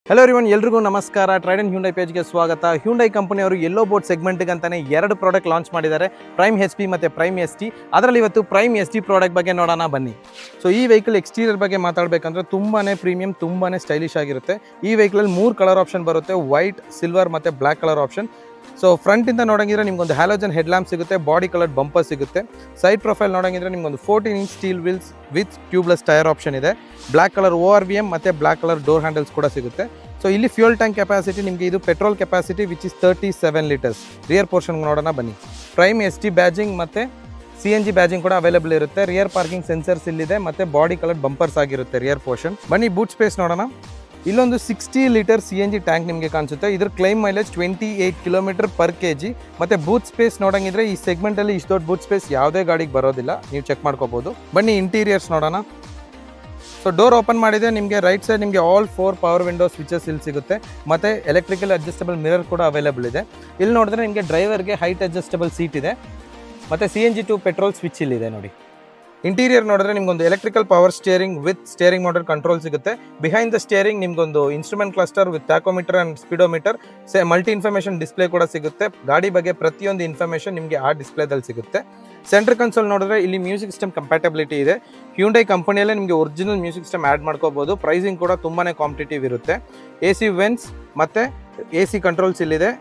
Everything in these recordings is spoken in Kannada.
ಹಲೋ ಎವ್ರಿವನ್, ಎಲ್ರಿಗೂ ನಮಸ್ಕಾರ. ಟ್ರೈಡೆಂಟ್ ಹ್ಯುಂಡೈ ಪೇಜ್ಗೆ ಸ್ವಾಗತ. ಹ್ಯುಂಡೈ ಕಂಪನಿಯವರು ಯೆಲ್ಲೋ ಬೋಟ್ ಸೆಗ್ಮೆಂಟ್ಗೆ ಅಂತಾನೆ ಎರಡು ಪ್ರಾಡಕ್ಟ್ ಲಾಂಚ್ ಮಾಡಿದ್ದಾರೆ, ಪ್ರೈಮ್ HP ಮತ್ತು ಪ್ರೈಮ್ ST. ಅದರಲ್ಲಿ ಇವತ್ತು ಪ್ರೈಮ್ ST ಪ್ರಾಡಕ್ಟ್ ಬಗ್ಗೆ ನೋಡೋಣ ಬನ್ನಿ. ಸೊ ಈ ವೆಹಿಕಲ್ ಎಕ್ಸ್ಟೀರಿಯರ್ ಬಗ್ಗೆ ಮಾತಾಡಬೇಕಂದ್ರೆ ತುಂಬಾ ಪ್ರೀಮಿಯಂ, ತುಂಬಾ ಸ್ಟೈಲಿಶ್ ಆಗಿರುತ್ತೆ. ಈ ವೆಹಿಕಲಲ್ಲಿ 3 ಕಲರ್ ಆಪ್ಷನ್ ಬರುತ್ತೆ, ವೈಟ್, ಸಿಲ್ವರ್ ಮತ್ತು ಬ್ಲ್ಯಾಕ್ ಕಲರ್ ಆಪ್ಷನ್. ಸೊ ಫ್ರಂಟಿಂದ ನೋಡಂಗಿದ್ರೆ ನಿಮ್ಗೊಂದು ಹ್ಯಾಲೋಜನ್ ಹೆಡ್ ಲ್ಯಾಂಪ್ ಸಿಗುತ್ತೆ, ಬಾಡಿ ಕಲರ್ ಬಂಪರ್ ಸಿಗುತ್ತೆ. ಸೈಡ್ ಪ್ರೊಫೈಲ್ ನೋಡಂಗಿದ್ರೆ ನಿಮ್ಗೊಂದು 14 inch steel wheels with tubeless tyre option ಇದೆ. ಬ್ಲ್ಯಾಕ್ ಕಲರ್ ORVM ಮತ್ತು ಬ್ಲ್ಯಾಕ್ ಕಲರ್ ಡೋರ್ ಹ್ಯಾಂಡಲ್ಸ್ ಕೂಡ ಸಿಗುತ್ತೆ. ಸೊ ಇಲ್ಲಿ ಫ್ಯೂಲ್ ಟ್ಯಾಂಕ್ ಕೆಪಾಸಿಟಿ ನಿಮಗೆ ಇದು petrol capacity which is 37 litres. Rear portion ನೋಡೋಣ ಬನ್ನಿ. ಪ್ರೈಮ್ ST ಬ್ಯಾಜಿಂಗ್ ಮತ್ತು CNG ಬ್ಯಾಜಿಂಗ್ ಕೂಡ ಅವೈಲೇಬಲ್ ಇರುತ್ತೆ. ರಿಯರ್ ಪಾರ್ಕಿಂಗ್ ಸೆನ್ಸರ್ಸ್ ಇಲ್ಲಿದೆ ಮತ್ತು ಬಾಡಿ ಕಲರ್ ಬಂಪರ್ಸ್ ಆಗಿರುತ್ತೆ ರಿಯರ್ ಪೋರ್ಷನ್. ಬನ್ನಿ ಬೂಟ್ ಸ್ಪೇಸ್ ನೋಡೋಣ. ಇಲ್ಲೊಂದು 60 ಲೀಟರ್ CNG ಟ್ಯಾಂಕ್ ನಿಮಗೆ ಕಾಣಿಸುತ್ತೆ. ಇದ್ರ claim mileage 28 kilometre per kg. ಮತ್ತು ಬೂಟ್ ಸ್ಪೇಸ್ ನೋಡಂಗಿದ್ರೆ ಈ ಸೆಗ್ಮೆಂಟಲ್ಲಿ ಇಷ್ಟು ದೊಡ್ಡ ಬೂಟ್ ಸ್ಪೇಸ್ ಯಾವುದೇ ಗಾಡಿಗೆ ಬರೋದಿಲ್ಲ, ನೀವು ಚೆಕ್ ಮಾಡ್ಕೋಬೋದು. ಬನ್ನಿ ಇಂಟೀರಿಯರ್ಸ್ ನೋಡೋಣ. ಸೊ ಡೋರ್ ಓಪನ್ ಮಾಡಿದೆ, ನಿಮಗೆ ರೈಟ್ ಸೈಡ್ ನಿಮಗೆ ಆಲ್ 4 ಪವರ್ ವಿಂಡೋ ಸ್ವಿಚಸ್ ಇಲ್ಲಿ ಸಿಗುತ್ತೆ ಮತ್ತು ಎಲೆಕ್ಟ್ರಿಕಲ್ ಅಡ್ಜಸ್ಟಬಲ್ ಮಿರರ್ ಕೂಡ ಅವೈಲೇಬಲ್ ಇದೆ. ಇಲ್ಲಿ ನೋಡಿದ್ರೆ ನಿಮಗೆ ಡ್ರೈವರ್ಗೆ ಹೈಟ್ ಅಡ್ಜಸ್ಟಬಲ್ ಸೀಟ್ ಇದೆ ಮತ್ತು CNG ಟು ಪೆಟ್ರೋಲ್ ಸ್ವಿಚ್ ಇಲ್ಲಿದೆ ನೋಡಿ. ಇಂಟೀರಿಯರ್ ನೋಡಿದ್ರೆ ನಿಮ್ಗೊಂದು electrical power steering with steering motor control ಸಿಗುತ್ತೆ. ಬಿಹೈಂಡ್ ದ ಸ್ಟೇರಿಂಗ್ ನಿಮ್ಗೊಂದು instrument cluster with tachometer and speedometer, multi information display ಕೂಡ ಸಿಗುತ್ತೆ. ಗಾಡಿ ಬಗ್ಗೆ ಪ್ರತಿಯೊಂದು ಇನ್ಫಾರ್ಮೇಷನ್ ನಿಮಗೆ ಆ ಡಿಸ್ಪ್ಲೇದಲ್ಲಿ ಸಿಗುತ್ತೆ. ಸೆಂಟ್ರ್ ಕನ್ಸೋಲ್ ನೋಡಿದ್ರೆ ಇಲ್ಲಿ ಮ್ಯೂಸಿಕ್ ಸಿಸ್ಟಮ್ ಕಂಪ್ಯಾಟಬಿಲಿಟಿ ಇದೆ. ಹ್ಯುಂಡೈ ಕಂಪನಿಯಲ್ಲೇ ನಿಮಗೆ ಒರಿಜಿನಲ್ ಮ್ಯೂಸಿಕ್ ಸಿಸ್ಟಮ್ ಆ್ಯಡ್ ಮಾಡ್ಕೋಬೋದು. ಪ್ರೈಸಿಂಗ್ ಕೂಡ ತುಂಬಾ ಕಾಂಪಿಟೇಟಿವ್ ಇರುತ್ತೆ. AC ವೆನ್ಸ್ ಮತ್ತು AC ಕಂಟ್ರೋಲ್ಸ್ ಇಲ್ಲಿದೆ.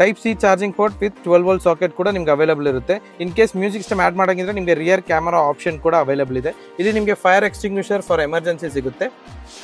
Type C charging port with 12 volt socket ಕೂಡ ನಿಮ್ಗೆ ಅವೈಲೇಬಲ್ ಇರುತ್ತೆ. In case music system add ಮಾಡೋಂಗಿದ್ರೆ ನಿಮಗೆ ರಿಯರ್ ಕ್ಯಾಮರಾ ಆಪ್ಷನ್ ಕೂಡ ಅವೈಲೇಬಲ್ ಇದೆ. ಇಲ್ಲಿ ನಿಮಗೆ ಫೈರ್ ಎಕ್ಸ್ಟಿಂಗ್ವಿಷರ್ ಫಾರ್ ಎಮರ್ಜೆನ್ಸಿ ಸಿಗುತ್ತೆ.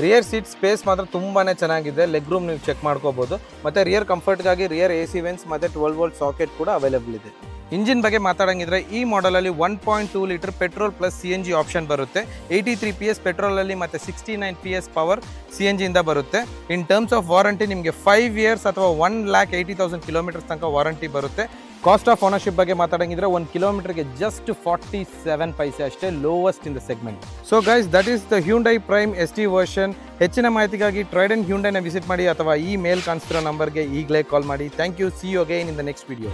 ರಿಯರ್ ಸೀಟ್ ಸ್ಪೇಸ್ ಮಾತ್ರ ತುಂಬಾ ಚೆನ್ನಾಗಿದೆ. ಲೆಗ್ ರೂಮ್ ನೀವು ಚೆಕ್ ಮಾಡ್ಕೋಬೋದು. ಮತ್ತು ರಿಯರ್ ಕಂಫರ್ಟ್ಗಾಗಿ ರಿಯರ್ AC ವೆನ್ಸ್ ಮತ್ತು 12 ವೋಲ್ಟ್ ಸಾಕೆಟ್ ಕೂಡ ಅವೈಲೇಬಲ್ ಇದೆ. ಇಂಜಿನ್ ಬಗ್ಗೆ ಮಾತಾಡೋಂಗಿದ್ರೆ ಈ ಮಾಡಲಲ್ಲಿ 1.2 litre petrol plus CNG option ಬರುತ್ತೆ. 83 PS ಪೆಟ್ರೋಲಲ್ಲಿ ಮತ್ತು 69 PS ಪವರ್ CNG ಇಂದ ಬರುತ್ತೆ. ಇನ್ ಟರ್ಮ್ಸ್ ಆಫ್ ವಾರಂಟಿ ನಿಮಗೆ 5 ಇಯರ್ಸ್ ಅಥವಾ 1,80,000 ಕಿಲೋಮೀಟರ್ಸ್ ತನಕ ವಾರಂಟಿ ಬರುತ್ತೆ. ಕಾಸ್ಟ್ ಆಫ್ ಓನರ್ಶಿಪ್ ಬಗ್ಗೆ ಮಾತಾಡೋಂಗಿದ್ರೆ 1 ಕಿಲೋಮೀಟರ್ಗೆ ಜಸ್ಟ್ 47 ಪೈಸೆ ಅಷ್ಟೇ, lowest in the segment. So guys, that is the Hyundai prime ST version. ಹೆಚ್ಚಿನ ಮಾಹಿತಿಗಾಗಿ ಟ್ರೈಡೆಂಟ್ ಹ್ಯುಂಡೈನ ವಿಸಿಟ್ ಮಾಡಿ ಅಥವಾ ಈ ಮೇಲ್ ಕಾಣಿಸ್ತಿರೋ ನಂಬರ್ಗೆ ಈಗಲೇ ಕಾಲ್ ಮಾಡಿ. Thank you. See you again in the next video.